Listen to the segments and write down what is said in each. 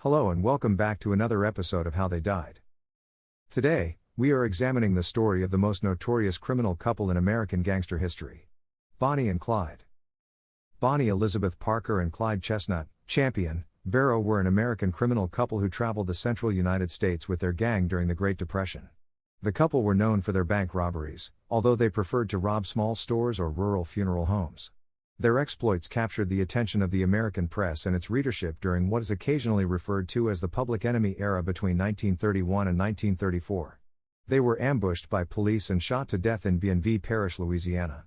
Hello and welcome back to another episode of How They Died. Today, we are examining the story of the most notorious criminal couple in American gangster history. Bonnie and Clyde. Bonnie Elizabeth Parker and Clyde Chestnut, Champion, Barrow were an American criminal couple who traveled the central United States with their gang during the Great Depression. The couple were known for their bank robberies, although they preferred to rob small stores or rural funeral homes. Their exploits captured the attention of the American press and its readership during what is occasionally referred to as the Public Enemy era between 1931 and 1934. They were ambushed by police and shot to death in Bienville Parish, Louisiana.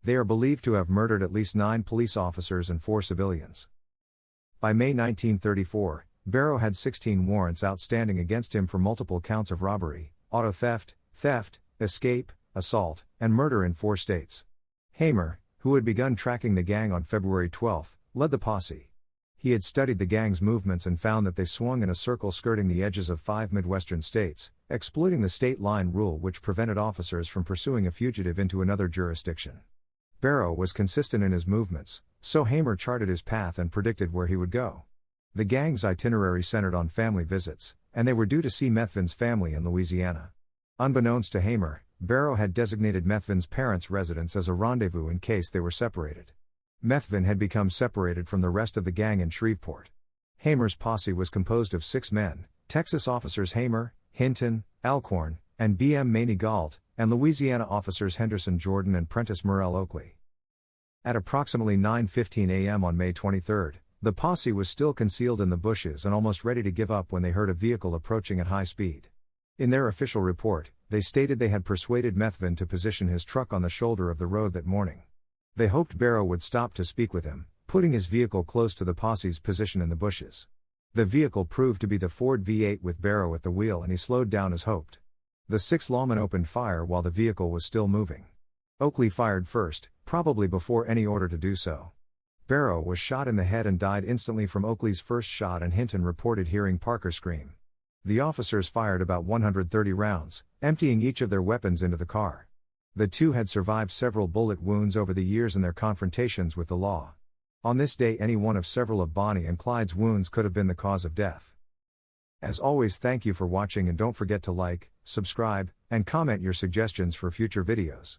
They are believed to have murdered at least 9 police officers and 4 civilians. By May 1934, Barrow had 16 warrants outstanding against him for multiple counts of robbery, auto theft, escape, assault, and murder in 4 states. Hamer, who had begun tracking the gang on February 12, led the posse. He had studied the gang's movements and found that they swung in a circle skirting the edges of 5 Midwestern states, exploiting the state line rule which prevented officers from pursuing a fugitive into another jurisdiction. Barrow was consistent in his movements, so Hamer charted his path and predicted where he would go. The gang's itinerary centered on family visits, and they were due to see Methvin's family in Louisiana. Unbeknownst to Hamer, Barrow had designated Methvin's parents' residence as a rendezvous in case they were separated. Methvin had become separated from the rest of the gang in Shreveport. Hamer's posse was composed of 6 men, Texas officers Hamer, Hinton, Alcorn, and B.M. Maney Galt, and Louisiana officers Henderson Jordan and Prentice Murrell Oakley. At approximately 9:15 a.m. on May 23, the posse was still concealed in the bushes and almost ready to give up when they heard a vehicle approaching at high speed. In their official report, they stated they had persuaded Methvin to position his truck on the shoulder of the road that morning. They hoped Barrow would stop to speak with him, putting his vehicle close to the posse's position in the bushes. The vehicle proved to be the Ford V8 with Barrow at the wheel, and he slowed down as hoped. The 6 lawmen opened fire while the vehicle was still moving. Oakley fired first, probably before any order to do so. Barrow was shot in the head and died instantly from Oakley's first shot, and Hinton reported hearing Parker scream. The officers fired about 130 rounds, emptying each of their weapons into the car. The 2 had survived several bullet wounds over the years in their confrontations with the law. On this day, any one of several of Bonnie and Clyde's wounds could have been the cause of death. As always, thank you for watching, and don't forget to like, subscribe, and comment your suggestions for future videos.